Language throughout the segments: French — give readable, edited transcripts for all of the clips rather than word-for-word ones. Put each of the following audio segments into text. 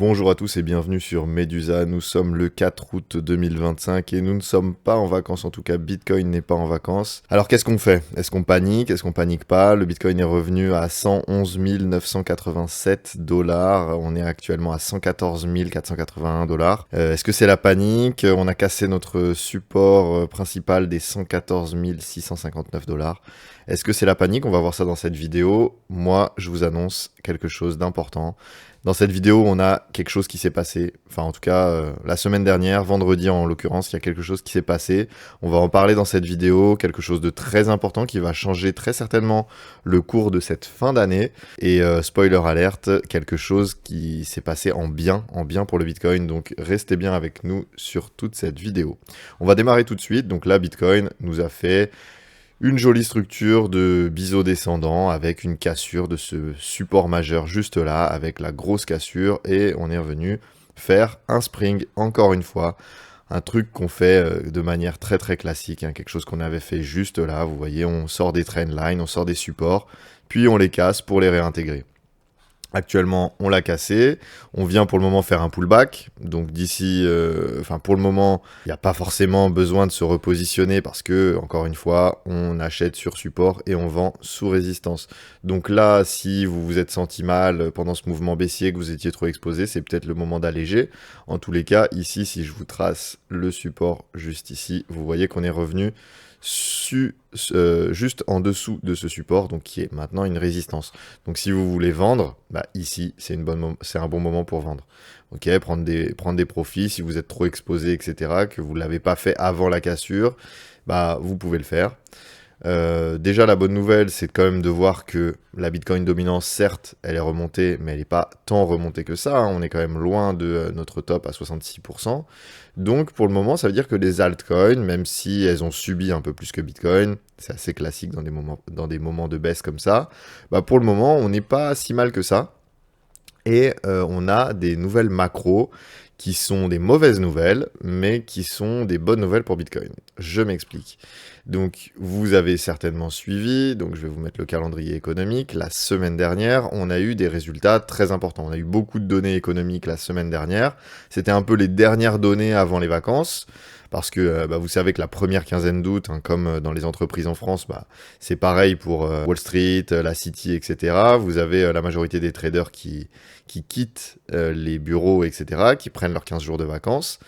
Bonjour à tous et bienvenue sur Medusa. Nous sommes le 4 août 2025 et nous ne sommes pas en vacances, en tout cas Bitcoin n'est pas en vacances. Alors qu'est-ce qu'on fait? Est-ce qu'on panique? Est-ce qu'on panique pas? Le Bitcoin est revenu à 111 987 dollars. On est actuellement à 114 481 dollars. Est-ce que c'est la panique? On a cassé notre support principal des 114 659 dollars. Est-ce que c'est la panique? On va voir ça dans cette vidéo. Moi, je vous annonce quelque chose d'important. Dans cette vidéo, on a quelque chose qui s'est passé. Enfin, en tout cas, la semaine dernière, vendredi en l'occurrence, il y a quelque chose qui s'est passé. On va en parler dans cette vidéo, quelque chose de très important qui va changer très certainement le cours de cette fin d'année. Et spoiler alerte, quelque chose qui s'est passé en bien pour le Bitcoin. Donc, restez bien avec nous sur toute cette vidéo. On va démarrer tout de suite. Donc là, Bitcoin nous a fait une jolie structure de biseau descendant avec une cassure de ce support majeur juste là, avec la grosse cassure, et on est revenu faire un spring encore une fois, un truc qu'on fait de manière très très classique, hein, quelque chose qu'on avait fait juste là, vous voyez, on sort des trendlines, on sort des supports, puis on les casse pour les réintégrer. Actuellement, on l'a cassé. On vient pour le moment faire un pullback. Donc d'ici, pour le moment, il n'y a pas forcément besoin de se repositionner parce que, encore une fois, on achète sur support et on vend sous résistance. Donc là, si vous vous êtes senti mal pendant ce mouvement baissier, que vous étiez trop exposé, c'est peut-être le moment d'alléger. En tous les cas, ici, si je vous trace le support juste ici, vous voyez qu'on est revenu juste en dessous de ce support, donc qui est maintenant une résistance. Donc si vous voulez vendre, ici c'est un bon moment pour vendre. Ok, prendre des profits si vous êtes trop exposé, etc., que vous ne l'avez pas fait avant la cassure, vous pouvez le faire. Déjà, la bonne nouvelle, c'est quand même de voir que la Bitcoin dominance, certes, elle est remontée, mais elle n'est pas tant remontée que ça, hein. On est quand même loin de notre top à 66%. Donc, pour le moment, ça veut dire que les altcoins, même si elles ont subi un peu plus que Bitcoin, c'est assez classique dans des moments de baisse comme ça, pour le moment, on n'est pas si mal que ça. Et on a des nouvelles macros qui sont des mauvaises nouvelles, mais qui sont des bonnes nouvelles pour Bitcoin. Je m'explique. Donc, vous avez certainement suivi, donc je vais vous mettre le calendrier économique. La semaine dernière, on a eu des résultats très importants. On a eu beaucoup de données économiques la semaine dernière. C'était un peu les dernières données avant les vacances. Parce que vous savez que la première quinzaine d'août, hein, comme dans les entreprises en France, c'est pareil pour Wall Street, la City, etc. Vous avez la majorité des traders qui quittent les bureaux, etc., qui prennent leurs 15 jours de vacances.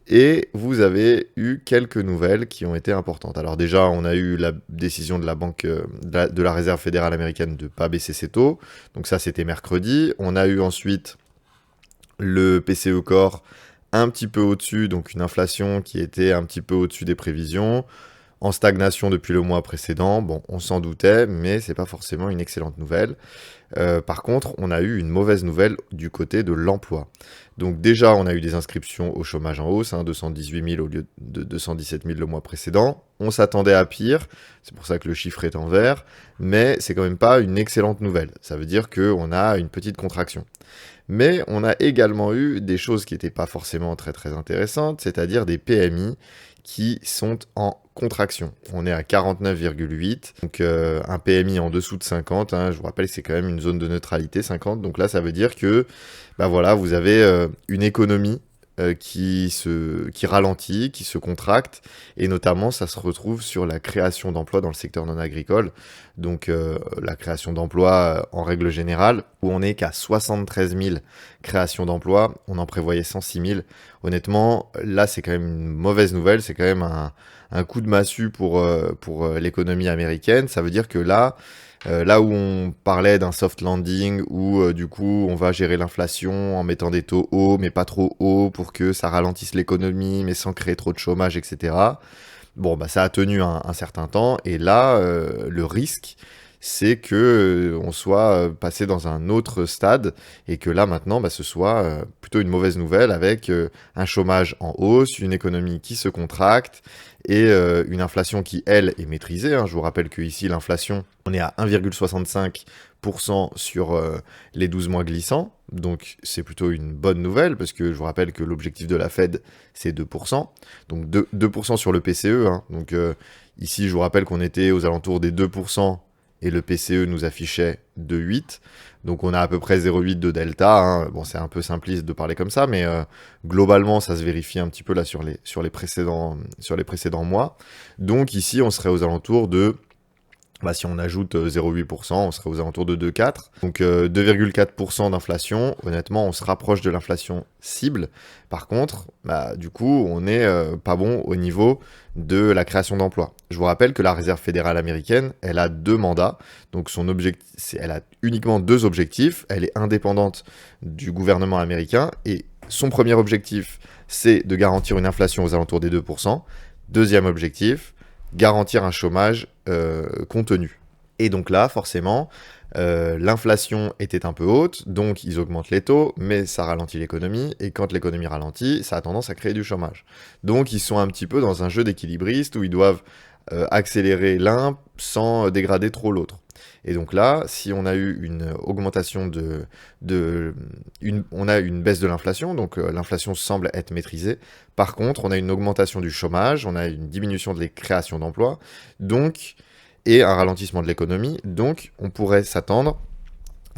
Et vous avez eu quelques nouvelles qui ont été importantes. Alors déjà, on a eu la décision de la banque de la Réserve fédérale américaine de ne pas baisser ses taux. Donc ça, c'était mercredi. On a eu ensuite le PCE Core un petit peu au-dessus, donc une inflation qui était un petit peu au-dessus des prévisions, en stagnation depuis le mois précédent. Bon, on s'en doutait, mais c'est pas forcément une excellente nouvelle. Par contre, on a eu une mauvaise nouvelle du côté de l'emploi. Donc déjà, on a eu des inscriptions au chômage en hausse, 218 000 au lieu de 217 000 le mois précédent. On s'attendait à pire, c'est pour ça que le chiffre est en vert, mais c'est quand même pas une excellente nouvelle. Ça veut dire qu'on a une petite contraction. Mais on a également eu des choses qui n'étaient pas forcément très très intéressantes, c'est-à-dire des PMI qui sont en contraction. On est à 49,8, donc un PMI en dessous de 50, je vous rappelle que c'est quand même une zone de neutralité 50, donc là ça veut dire que vous avez une économie qui ralentit, qui se contracte, et notamment ça se retrouve sur la création d'emplois dans le secteur non agricole, donc la création d'emplois en règle générale, où on n'est qu'à 73 000 créations d'emplois, on en prévoyait 106 000. Honnêtement, là c'est quand même une mauvaise nouvelle, c'est quand même un coup de massue pour l'économie américaine. Ça veut dire que là où on parlait d'un soft landing, où du coup on va gérer l'inflation en mettant des taux hauts, mais pas trop hauts pour que ça ralentisse l'économie, mais sans créer trop de chômage, etc. Bon, ça a tenu un certain temps, et là, le risque, c'est que on soit passé dans un autre stade, et que là maintenant, ce soit plutôt une mauvaise nouvelle avec un chômage en hausse, une économie qui se contracte, et une inflation qui, elle, est maîtrisée. Je vous rappelle que ici, l'inflation, on est à 1,65% sur les 12 mois glissants, donc c'est plutôt une bonne nouvelle, parce que je vous rappelle que l'objectif de la Fed, c'est 2%, donc 2% sur le PCE, donc ici, je vous rappelle qu'on était aux alentours des 2%, et le PCE nous affichait 2,8. Donc on a à peu près 0,8 de delta, hein. Bon, c'est un peu simpliste de parler comme ça, mais globalement, ça se vérifie un petit peu là sur les précédents mois. Donc ici, on serait aux alentours de, si on ajoute 0,8%, on serait aux alentours de 2,4. Donc 2,4% d'inflation, honnêtement, on se rapproche de l'inflation cible. Par contre, du coup, on n'est pas bon au niveau de la création d'emplois. Je vous rappelle que la Réserve fédérale américaine, elle a 2 mandats. Donc elle a uniquement 2 objectifs. Elle est indépendante du gouvernement américain. Et son premier objectif, c'est de garantir une inflation aux alentours des 2%. Deuxième objectif, garantir un chômage contenu. Et donc là, forcément, l'inflation était un peu haute, donc ils augmentent les taux, mais ça ralentit l'économie, et quand l'économie ralentit, ça a tendance à créer du chômage. Donc ils sont un petit peu dans un jeu d'équilibriste où ils doivent accélérer l'un sans dégrader trop l'autre. Et donc là, si on a eu une augmentation on a une baisse de l'inflation, donc l'inflation semble être maîtrisée. Par contre, on a une augmentation du chômage, on a une diminution de les créations d'emplois, donc, et un ralentissement de l'économie. Donc, on pourrait s'attendre,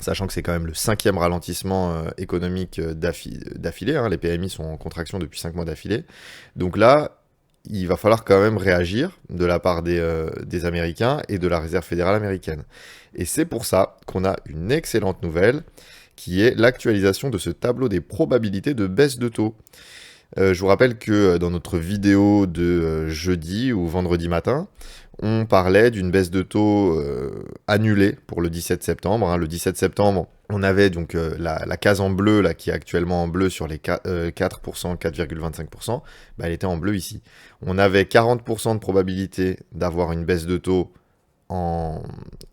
sachant que c'est quand même le 5e ralentissement économique d'affilée, hein, les PMI sont en contraction depuis 5 mois d'affilée. Donc là, il va falloir quand même réagir de la part des Américains et de la Réserve fédérale américaine. Et c'est pour ça qu'on a une excellente nouvelle, qui est l'actualisation de ce tableau des probabilités de baisse de taux. Je vous rappelle que dans notre vidéo de jeudi ou vendredi matin, on parlait d'une baisse de taux annulée pour le 17 septembre. Hein. Le 17 septembre, on avait donc la case en bleu, là, qui est actuellement en bleu sur les 4%, 4,25%, elle était en bleu ici. On avait 40% de probabilité d'avoir une baisse de taux en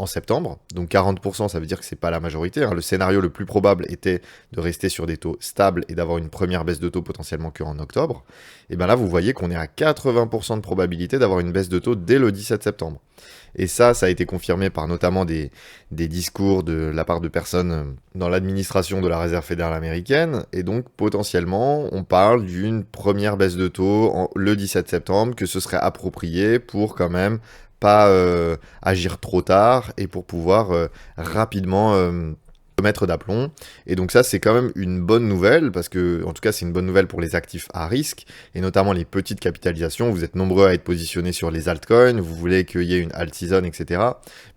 septembre. Donc 40%, ça veut dire que c'est pas la majorité. Hein. Le scénario le plus probable était de rester sur des taux stables et d'avoir une première baisse de taux potentiellement qu'en octobre. Et bien là, vous voyez qu'on est à 80% de probabilité d'avoir une baisse de taux dès le 17 septembre. Et ça a été confirmé par notamment des discours de la part de personnes dans l'administration de la Réserve fédérale américaine. Et donc, potentiellement, on parle d'une première baisse de taux le 17 septembre, que ce serait approprié pour quand même pas agir trop tard et pour pouvoir rapidement mettre d'aplomb. Et donc ça, c'est quand même une bonne nouvelle, parce que, en tout cas, c'est une bonne nouvelle pour les actifs à risque, et notamment les petites capitalisations. Vous êtes nombreux à être positionnés sur les altcoins, vous voulez qu'il y ait une alt season, etc.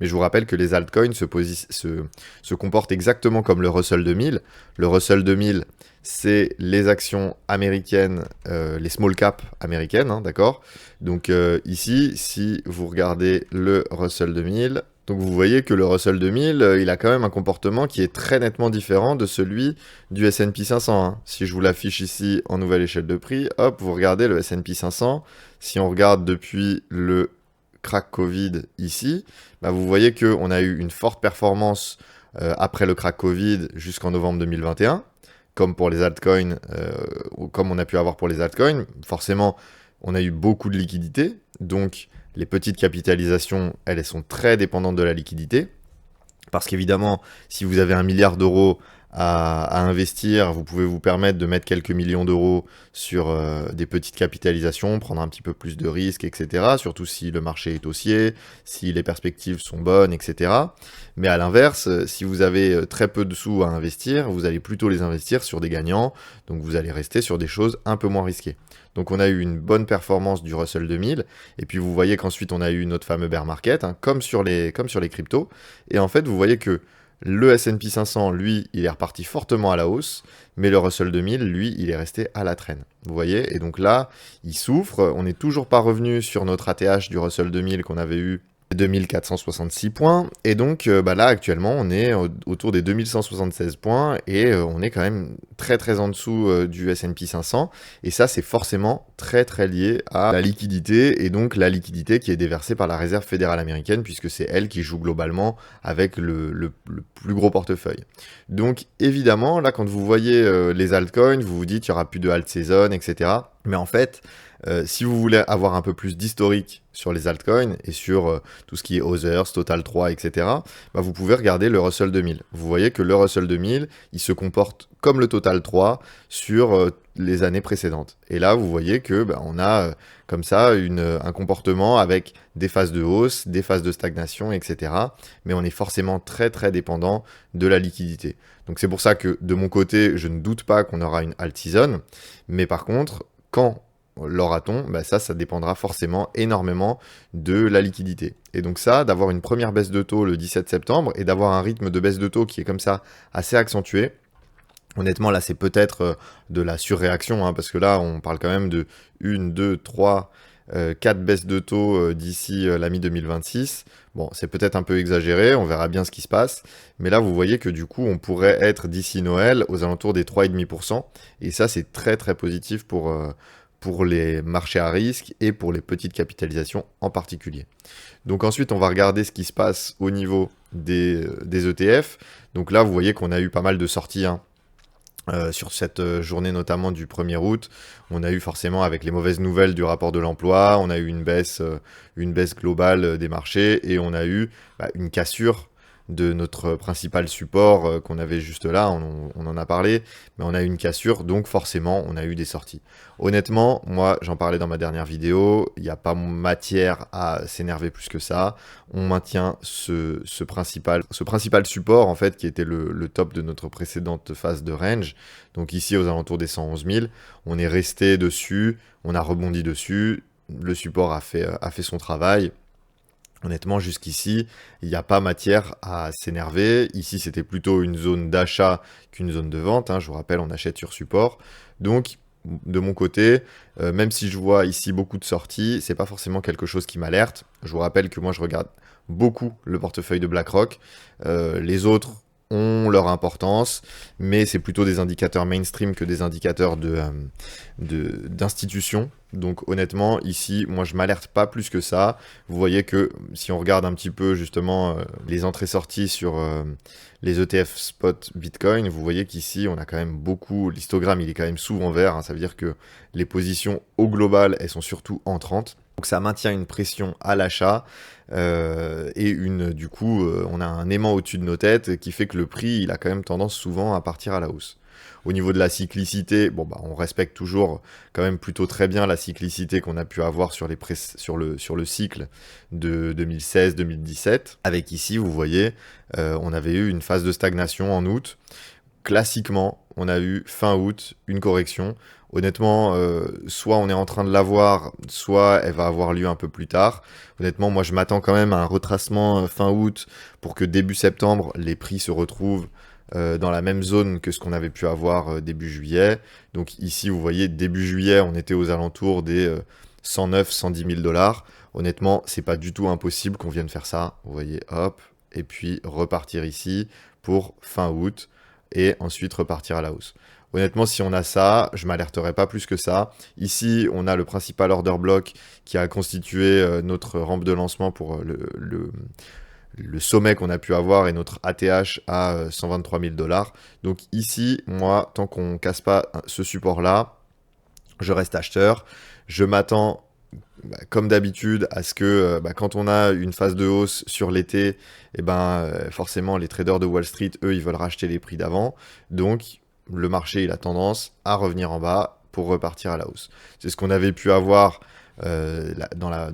Mais je vous rappelle que les altcoins se comportent exactement comme le Russell 2000. Le Russell 2000, c'est les actions américaines, les small cap américaines, hein, d'accord. Donc ici, si vous regardez le Russell 2000, donc vous voyez que le Russell 2000, il a quand même un comportement qui est très nettement différent de celui du S&P 500. Hein. Si je vous l'affiche ici en nouvelle échelle de prix, hop, vous regardez le S&P 500. Si on regarde depuis le crack Covid ici, vous voyez qu'on a eu une forte performance après le crack Covid jusqu'en novembre 2021, comme pour les altcoins, comme on a pu avoir pour les altcoins. Forcément, on a eu beaucoup de liquidités, donc les petites capitalisations, elles sont très dépendantes de la liquidité. Parce qu'évidemment, si vous avez 1 milliard d'euros à investir, vous pouvez vous permettre de mettre quelques millions d'euros sur des petites capitalisations, prendre un petit peu plus de risques, etc. Surtout si le marché est haussier, si les perspectives sont bonnes, etc. Mais à l'inverse, si vous avez très peu de sous à investir, vous allez plutôt les investir sur des gagnants, donc vous allez rester sur des choses un peu moins risquées. Donc on a eu une bonne performance du Russell 2000, et puis vous voyez qu'ensuite on a eu notre fameux bear market, hein, comme sur les cryptos, et en fait vous voyez que le S&P 500, lui, il est reparti fortement à la hausse, mais le Russell 2000, lui, il est resté à la traîne. Vous voyez, et donc là, il souffre, on n'est toujours pas revenu sur notre ATH du Russell 2000 qu'on avait eu 2466 points, et donc là actuellement on est autour des 2176 points, et on est quand même très très en dessous du S&P 500, et ça c'est forcément très très lié à la liquidité, et donc la liquidité qui est déversée par la Réserve fédérale américaine, puisque c'est elle qui joue globalement avec le plus gros portefeuille. Donc évidemment, là quand vous voyez les altcoins, vous vous dites il n'y aura plus de alt season, etc. Mais en fait, Si vous voulez avoir un peu plus d'historique sur les altcoins et sur tout ce qui est Others, Total 3, etc., bah, vous pouvez regarder le Russell 2000. Vous voyez que le Russell 2000, il se comporte comme le Total 3 sur les années précédentes. Et là, vous voyez que bah, on a comme ça un comportement avec des phases de hausse, des phases de stagnation, etc. Mais on est forcément très très dépendant de la liquidité. Donc c'est pour ça que de mon côté, je ne doute pas qu'on aura une alt season. Mais par contre, quand l'aura-t-on? Bah ça dépendra forcément énormément de la liquidité. Et donc ça, d'avoir une première baisse de taux le 17 septembre et d'avoir un rythme de baisse de taux qui est comme ça assez accentué, honnêtement, là, c'est peut-être de la surréaction, hein, parce que là, on parle quand même de 1, 2, 3, 4 baisses de taux d'ici la mi-2026. Bon, c'est peut-être un peu exagéré, on verra bien ce qui se passe. Mais là, vous voyez que du coup, on pourrait être d'ici Noël aux alentours des 3,5%. Et ça, c'est très, très positif pour les marchés à risque et pour les petites capitalisations en particulier. Donc ensuite, on va regarder ce qui se passe au niveau des ETF. Donc là, vous voyez qu'on a eu pas mal de sorties, hein. Sur cette journée notamment du 1er août, on a eu forcément avec les mauvaises nouvelles du rapport de l'emploi, on a eu une baisse globale des marchés et on a eu une cassure de notre principal support qu'on avait juste là, on en a parlé, mais on a eu une cassure, donc forcément on a eu des sorties. Honnêtement, moi j'en parlais dans ma dernière vidéo, il n'y a pas matière à s'énerver plus que ça, on maintient ce principal support en fait qui était le top de notre précédente phase de range, donc ici aux alentours des 111 000, on est resté dessus, on a rebondi dessus, le support a fait son travail. Honnêtement, jusqu'ici, il n'y a pas matière à s'énerver. Ici, c'était plutôt une zone d'achat qu'une zone de vente, hein. Je vous rappelle, on achète sur support. Donc, de mon côté, même si je vois ici beaucoup de sorties, c'est pas forcément quelque chose qui m'alerte. Je vous rappelle que moi, je regarde beaucoup le portefeuille de BlackRock. Les autres ont leur importance, mais c'est plutôt des indicateurs mainstream que des indicateurs d'institutions. Donc honnêtement, ici, moi je m'alerte pas plus que ça. Vous voyez que si on regarde un petit peu justement les entrées-sorties sur les ETF spot Bitcoin, vous voyez qu'ici on a quand même beaucoup, l'histogramme il est quand même souvent vert, hein, ça veut dire que les positions au global, elles sont surtout entrantes. Donc ça maintient une pression à l'achat et du coup, on a un aimant au-dessus de nos têtes qui fait que le prix, il a quand même tendance souvent à partir à la hausse. Au niveau de la cyclicité, bon bah on respecte toujours quand même plutôt très bien la cyclicité qu'on a pu avoir sur le cycle de 2016-2017. Avec ici, vous voyez, on avait eu une phase de stagnation en août. Classiquement, on a eu fin août une correction. Honnêtement, soit on est en train de l'avoir, soit elle va avoir lieu un peu plus tard. Honnêtement, moi je m'attends quand même à un retracement fin août pour que début septembre, les prix se retrouvent dans la même zone que ce qu'on avait pu avoir début juillet. Donc ici, vous voyez, début juillet, on était aux alentours des 109, 110 000 dollars. Honnêtement, c'est pas du tout impossible qu'on vienne faire ça. Vous voyez, hop, et puis repartir ici pour fin août et ensuite repartir à la hausse. Honnêtement, si on a ça, je m'alerterai pas plus que ça. Ici, on a le principal order block qui a constitué notre rampe de lancement pour le sommet qu'on a pu avoir et notre ATH à 123 000 dollars. Donc ici, moi, tant qu'on casse pas ce support-là, je reste acheteur. Je m'attends, comme d'habitude, à ce que quand on a une phase de hausse sur l'été, forcément, les traders de Wall Street, eux, ils veulent racheter les prix d'avant. Donc, le marché, il a tendance à revenir en bas pour repartir à la hausse. C'est ce qu'on avait pu avoir dans la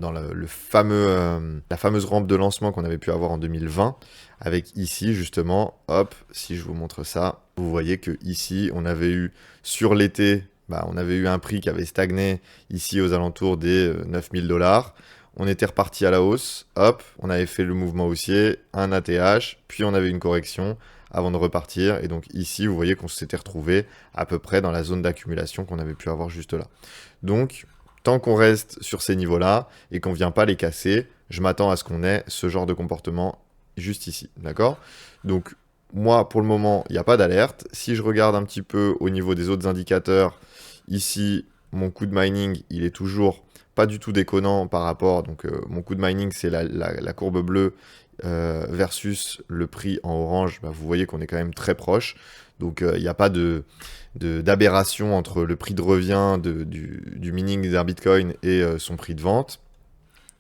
fameuse rampe de lancement qu'on avait pu avoir en 2020, avec ici justement, hop, si je vous montre ça, vous voyez que ici on avait eu sur l'été, on avait eu un prix qui avait stagné ici aux alentours des 9000 dollars. On était reparti à la hausse, hop, on avait fait le mouvement haussier, un ATH, puis on avait une correction avant de repartir. Et donc ici, vous voyez qu'on s'était retrouvé à peu près dans la zone d'accumulation qu'on avait pu avoir juste là. Donc, tant qu'on reste sur ces niveaux-là et qu'on ne vient pas les casser, je m'attends à ce qu'on ait ce genre de comportement juste ici, d'accord? Donc, moi, pour le moment, il n'y a pas d'alerte. Si je regarde un petit peu au niveau des autres indicateurs, ici, mon coût de mining, il est toujours pas du tout déconnant par rapport. Donc, mon coût de mining, c'est la courbe bleue versus le prix en orange. Vous voyez qu'on est quand même très proche. Donc il n'y a pas d'aberration entre le prix de revient du mining d'un Bitcoin et son prix de vente.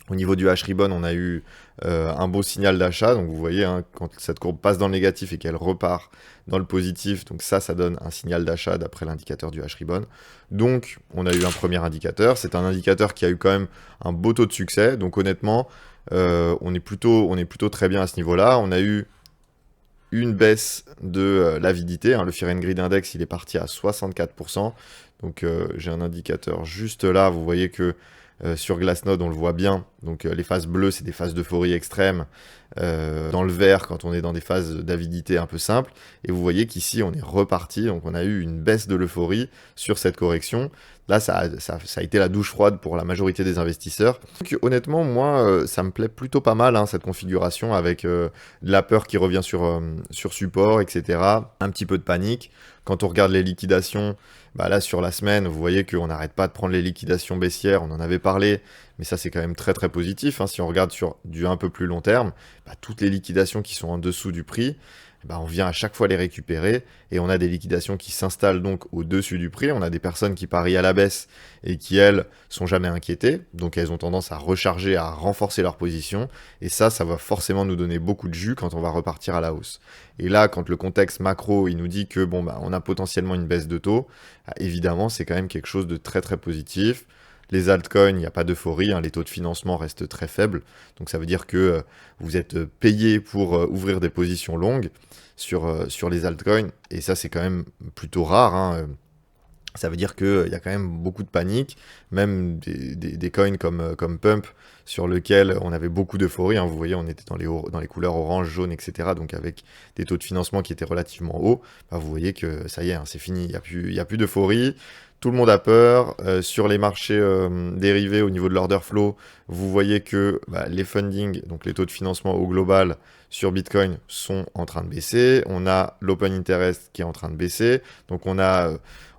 Au niveau du H-Ribbon, on a eu un beau signal d'achat. Donc vous voyez, hein, quand cette courbe passe dans le négatif et qu'elle repart dans le positif, donc ça donne un signal d'achat d'après l'indicateur du H-Ribbon. Donc on a eu un premier indicateur. C'est un indicateur qui a eu quand même un beau taux de succès. Donc honnêtement, on est plutôt très bien à ce niveau-là. On a eu une baisse de l'avidité. Hein. Le Fear and Greed Index, il est parti à 64%. Donc j'ai un indicateur juste là. Vous voyez que sur Glassnode, on le voit bien. Donc les phases bleues, c'est des phases d'euphorie extrême. Dans le vert, quand on est dans des phases d'avidité un peu simples. Et vous voyez qu'ici, on est reparti. Donc on a eu une baisse de l'euphorie sur cette correction. Là, ça a été la douche froide pour la majorité des investisseurs. Donc, honnêtement, moi, ça me plaît plutôt pas mal, hein, cette configuration, avec de la peur qui revient sur support, etc. Un petit peu de panique. Quand on regarde les liquidations, bah là, sur la semaine, vous voyez qu'on n'arrête pas de prendre les liquidations baissières. On en avait parlé, mais ça, c'est quand même très, très positif. Hein. Si on regarde sur du un peu plus long terme, bah, toutes les liquidations qui sont en dessous du prix, bah, on vient à chaque fois les récupérer et on a des liquidations qui s'installent donc au-dessus du prix. On a des personnes qui parient à la baisse et qui, elles, sont jamais inquiétées. Donc, elles ont tendance à recharger, à renforcer leur position. Et ça va forcément nous donner beaucoup de jus quand on va repartir à la hausse. Et là, quand le contexte macro, il nous dit que bon, bah, on a potentiellement une baisse de taux, bah, évidemment, c'est quand même quelque chose de très, très positif. Les altcoins, il n'y a pas d'euphorie, hein, les taux de financement restent très faibles. Donc ça veut dire que vous êtes payé pour ouvrir des positions longues sur les altcoins. Et ça, c'est quand même plutôt rare. Hein. Ça veut dire qu'il y a quand même beaucoup de panique, même des coins comme Pump, sur lequel on avait beaucoup d'euphorie. Hein. Vous voyez, on était dans les couleurs orange, jaune, etc. Donc avec des taux de financement qui étaient relativement hauts, bah, vous voyez que ça y est, hein, c'est fini, il y a plus d'euphorie. Tout le monde a peur. Sur les marchés dérivés, au niveau de l'order flow, vous voyez que bah, les funding, donc les taux de financement au global sur Bitcoin sont en train de baisser. On a l'open interest qui est en train de baisser. Donc on a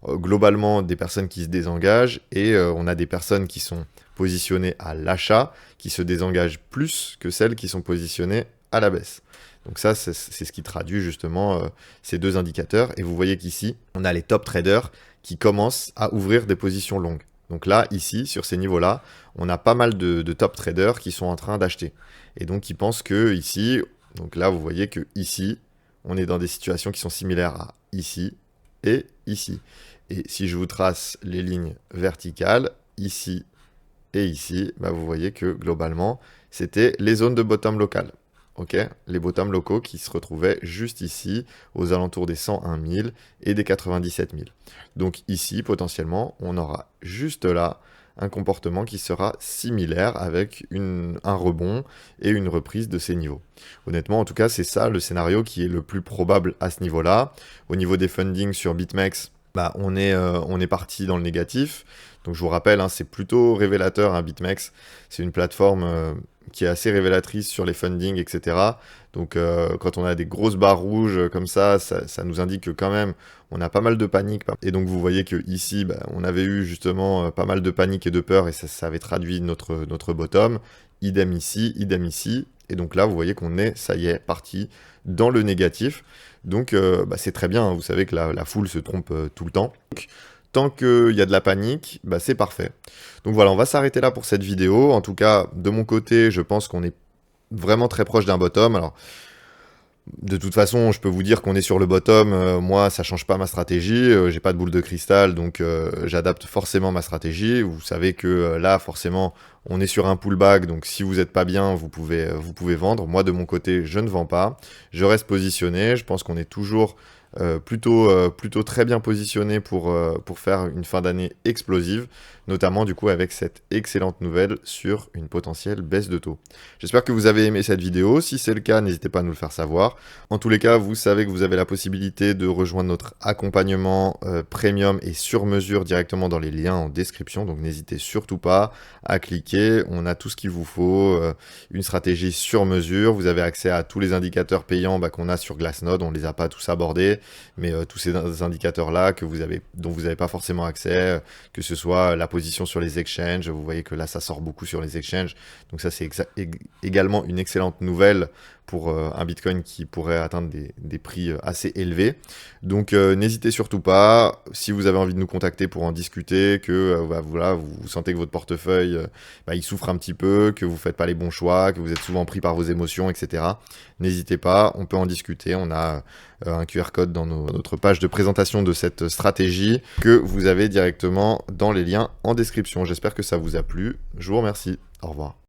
globalement des personnes qui se désengagent et on a des personnes qui sont positionnées à l'achat qui se désengagent plus que celles qui sont positionnées à la baisse. Donc ça, c'est ce qui traduit justement ces deux indicateurs. Et vous voyez qu'ici, on a les top traders qui commencent à ouvrir des positions longues. Donc là, ici, sur ces niveaux-là, on a pas mal de top traders qui sont en train d'acheter. Et donc, ils pensent que ici, donc là, vous voyez que ici, on est dans des situations qui sont similaires à ici et ici. Et si je vous trace les lignes verticales, ici et ici, bah vous voyez que globalement, c'était les zones de bottom local. Okay, les bottoms locaux qui se retrouvaient juste ici, aux alentours des 101 000 et des 97 000. Donc ici, potentiellement, on aura juste là un comportement qui sera similaire avec un rebond et une reprise de ces niveaux. Honnêtement, en tout cas, c'est ça le scénario qui est le plus probable à ce niveau-là. Au niveau des fundings sur BitMEX, bah, on est parti dans le négatif. Donc je vous rappelle, hein, c'est plutôt révélateur, hein, BitMEX. C'est une plateforme qui est assez révélatrice sur les fundings, etc. Donc quand on a des grosses barres rouges comme ça nous indique que quand même on a pas mal de panique. Et donc vous voyez que ici, bah, on avait eu justement pas mal de panique et de peur et ça avait traduit notre bottom. Idem ici, idem ici. Et donc là, vous voyez qu'on est, ça y est, parti dans le négatif. Donc bah, c'est très bien, hein. Vous savez que la foule se trompe tout le temps. Donc, tant qu'il y a de la panique, bah, c'est parfait. Donc voilà, on va s'arrêter là pour cette vidéo. En tout cas, de mon côté, je pense qu'on est vraiment très proche d'un bottom. Alors, de toute façon, je peux vous dire qu'on est sur le bottom. Moi, ça change pas ma stratégie. J'ai pas de boule de cristal, donc j'adapte forcément ma stratégie. Vous savez que là, forcément, on est sur un pullback. Donc, si vous n'êtes pas bien, vous pouvez vendre. Moi, de mon côté, je ne vends pas. Je reste positionné. Je pense qu'on est toujours plutôt très bien positionné pour faire une fin d'année explosive, notamment du coup avec cette excellente nouvelle sur une potentielle baisse de taux. J'espère que vous avez aimé cette vidéo. Si c'est le cas, n'hésitez pas à nous le faire savoir. En tous les cas, vous savez que vous avez la possibilité de rejoindre notre accompagnement premium et sur mesure directement dans les liens en description. Donc n'hésitez surtout pas à cliquer. On a tout ce qu'il vous faut, une stratégie sur mesure. Vous avez accès à tous les indicateurs payants qu'on a sur Glassnode. On ne les a pas tous abordés, mais tous ces indicateurs-là dont vous n'avez pas forcément accès, que ce soit la position sur les exchanges. Vous voyez que là, ça sort beaucoup sur les exchanges. Donc ça, c'est également une excellente nouvelle pour un Bitcoin qui pourrait atteindre des prix assez élevés. Donc n'hésitez surtout pas, si vous avez envie de nous contacter pour en discuter, que voilà, vous sentez que votre portefeuille il souffre un petit peu, que vous ne faites pas les bons choix, que vous êtes souvent pris par vos émotions, etc. N'hésitez pas, on peut en discuter, on a un QR code dans notre page de présentation de cette stratégie que vous avez directement dans les liens en description. J'espère que ça vous a plu, je vous remercie, au revoir.